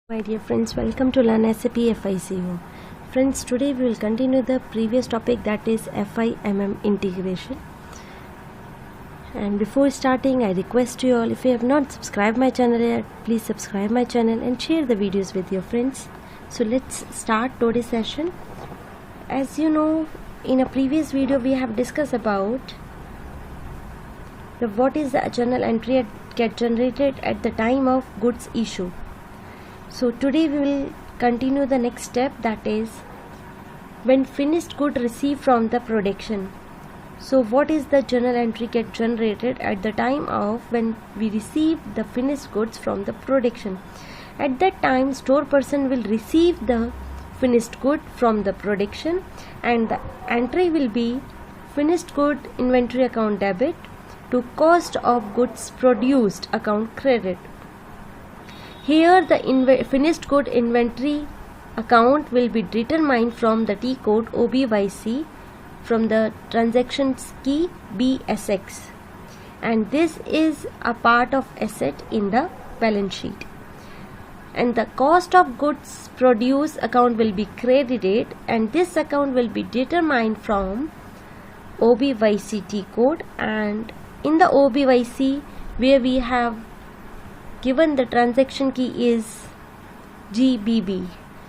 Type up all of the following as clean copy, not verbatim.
My dear friends, welcome to Learn SAP FICO. Friends, today we will continue the previous topic, that is FIMM integration. And before starting, I request you all, if you have not subscribed my channel yet, please subscribe my channel and share the videos with your friends. So let's start today's session. As you know, in a previous video we have discussed about what is the journal entry get generated at the time of goods issue. So today we will continue the next step, that is when finished good received from the production. So what is the journal entry get generated at the time of when we receive the finished goods from the production. At that time, store person will receive the finished good from the production and the entry will be finished good inventory account debit to cost of goods produced account credit. Here the finished good inventory account will be determined from the T code OBYC from the transactions key BSX, and this is a part of asset in the balance sheet. And the cost of goods produced account will be credited, and this account will be determined from OBYC T code, and in the OBYC where we have given the transaction key is GBB.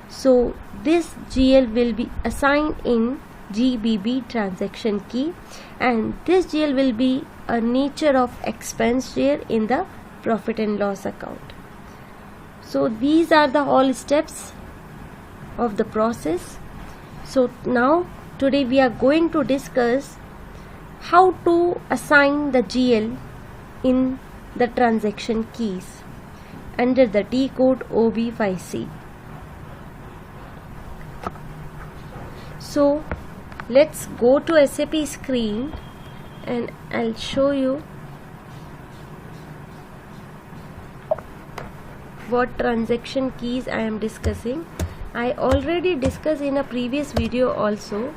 So this GL will be assigned in GBB transaction key, and this GL will be a nature of expense share in the profit and loss account. So these are the all steps of the process. So now today we are going to discuss how to assign the GL in the transaction keys under the T code OBYC. So let's go to SAP screen and I'll show you what transaction keys I am discussing. I already discussed in a previous video also.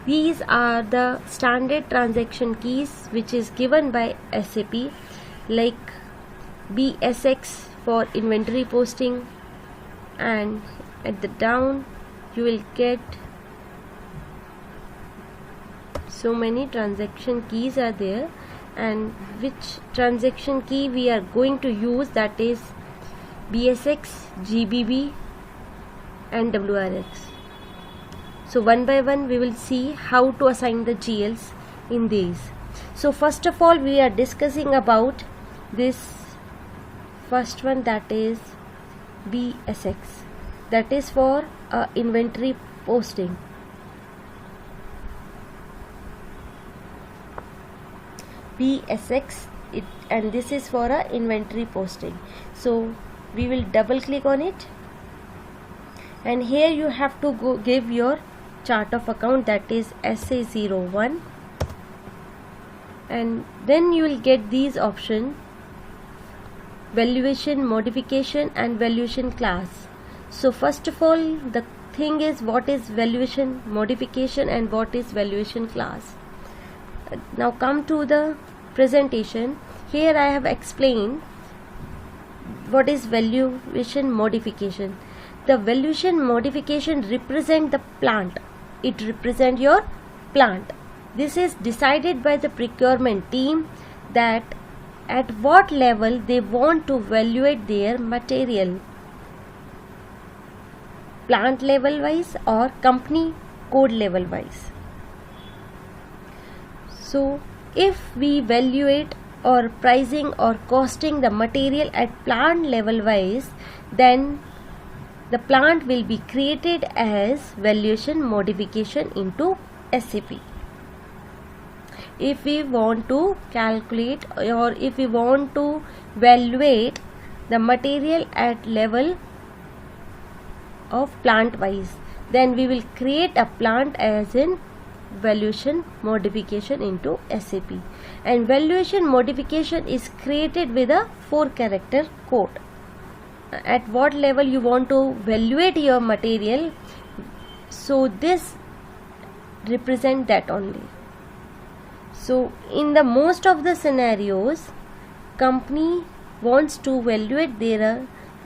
These are the standard transaction keys which is given by SAP, like BSX for inventory posting, and at the down you will get so many transaction keys are there, and which transaction key we are going to use, that is BSX, GBB and WRX. So one by one we will see how to assign the GLs in these. So first of all we are discussing about this first one, that is BSX, that is for inventory posting. BSX and this is for a inventory posting. So we will double click on it, and here you have to go give your chart of account, that is SA01, and then you will get these options: valuation, modification and valuation class. So first of all the thing is, what is valuation modification and what is valuation class. Now come to the presentation. Here I have explained what is valuation modification. The valuation modification represent the plant. It represent your plant. This is decided by the procurement team that at what level they want to evaluate their material, plant level wise or company code level wise. So if we evaluate or pricing or costing the material at plant level wise, then the plant will be created as valuation modification into SAP. If we want to calculate or if we want to evaluate the material at level of plant wise, then we will create a plant as in valuation modification into SAP. And valuation modification is created with a 4-character code. At what level you want to evaluate your material, so this represent that only. So in the most of the scenarios, company wants to evaluate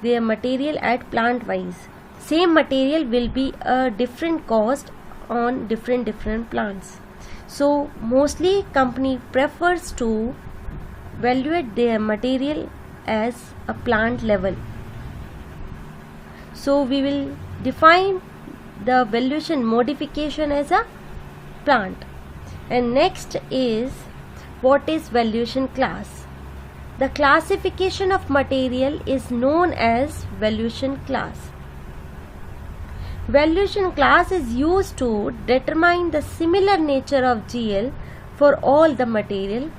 their material at plant wise. Same material will be a different cost on different plants. So mostly company prefers to evaluate their material as a plant level. So we will define the valuation modification as a plant. And next is, what is valuation class? The classification of material is known as valuation class. Valuation class is used to determine the similar nature of GL for all the material,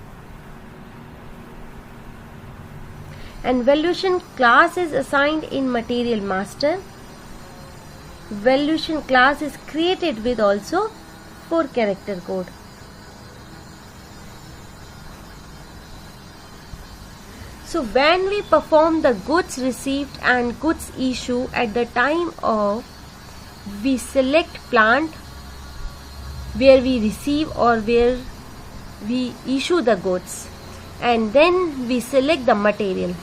and valuation class is assigned in material master. Valuation class is created with also 4-character code. So when we perform the goods received and goods issue at the time of, we select plant where we receive or where we issue the goods, and then we select the material.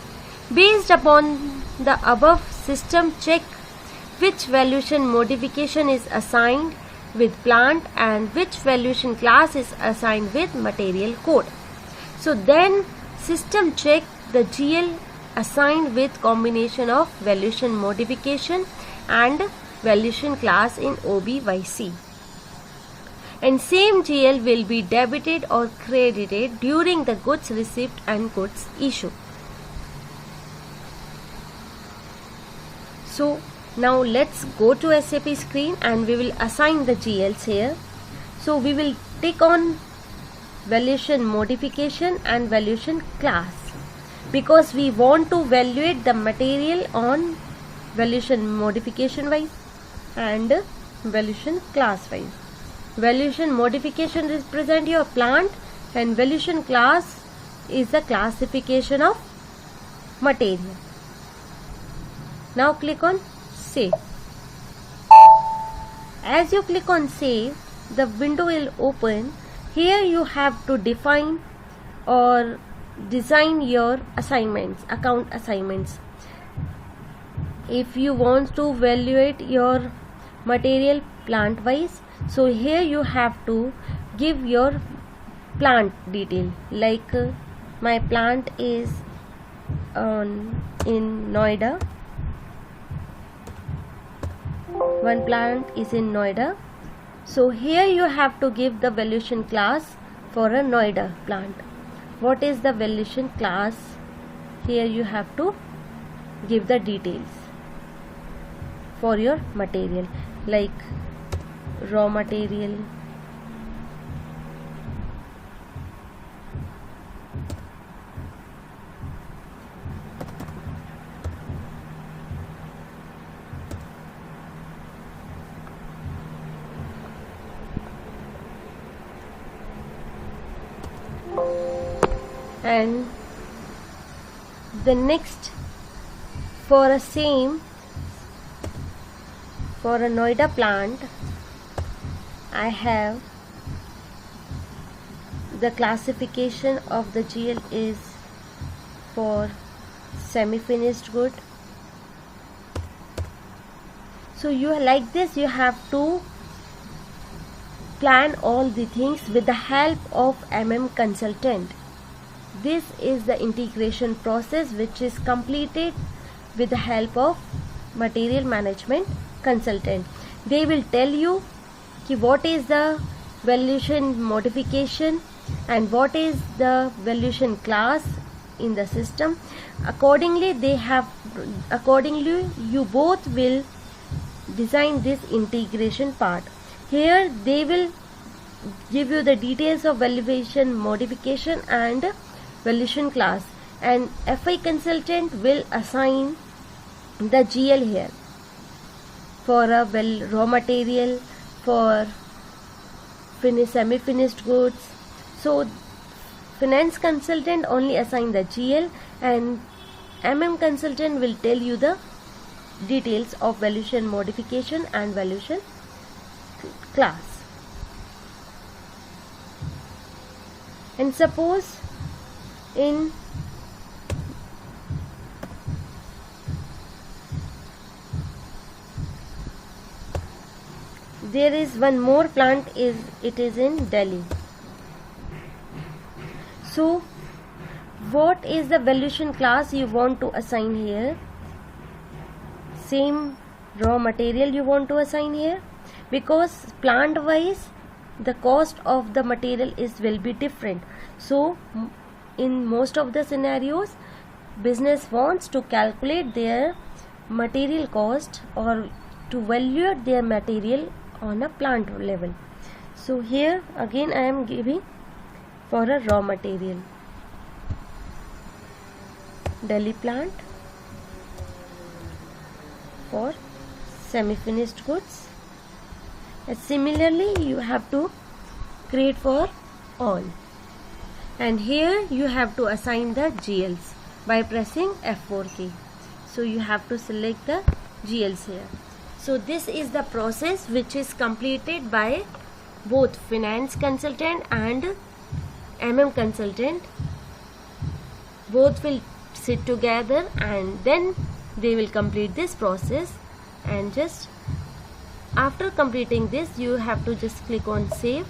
Based upon the above, system check which valuation modification is assigned with plant and which valuation class is assigned with material code. So then system check the GL assigned with combination of valuation modification and valuation class in OBYC, and same GL will be debited or credited during the goods received and goods issue. So now let's go to SAP screen and we will assign the GLs here. So we will take on valuation modification and valuation class, because we want to evaluate the material on valuation modification wise and valuation class wise. Valuation modification represent your plant and valuation class is the classification of material. Now click on save. As you click on save, the window will open. Here you have to define or design your assignments, account assignments. If you want to evaluate your material plant wise, so here you have to give your plant detail, like my plant is in Noida. One plant is in Noida. So here you have to give the valuation class for a Noida plant. What is the valuation class? Here you have to give the details for your material, like raw material, and the next for a same, for a Noida plant, I have the classification of the GL is for semi-finished good. So you like this, you have to plan all the things with the help of MM consultant. This is the integration process which is completed with the help of material management consultant. They will tell you what is the valuation modification and what is the valuation class in the system. Accordingly you both will design this integration part. Here they will give you the details of valuation modification and valuation class, and FI consultant will assign the GL here for a raw material, for semi-finished goods. So finance consultant only assign the GL and MM consultant will tell you the details of valuation modification and valuation class. And suppose there is one more plant, it is in Delhi. So what is the valuation class you want to assign here? Same raw material you want to assign here, because plant wise the cost of the material will be different. So in most of the scenarios, business wants to calculate their material cost or to evaluate their material on a plant level. So here again I am giving for a raw material, Delhi plant, for semi-finished goods. And similarly you have to create for all, and here you have to assign the GLs by pressing F4 key. So you have to select the GLs here. So this is the process which is completed by both finance consultant and MM consultant. Both will sit together and then they will complete this process, and just after completing this you have to just click on save.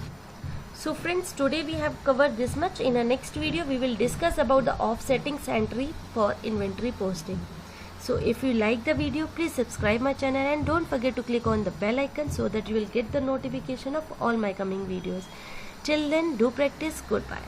So friends, today we have covered this much. In the next video we will discuss about the offsetting entry for inventory posting. So if you like the video, please subscribe my channel and don't forget to click on the bell icon so that you will get the notification of all my coming videos. Till then, do practice. Goodbye.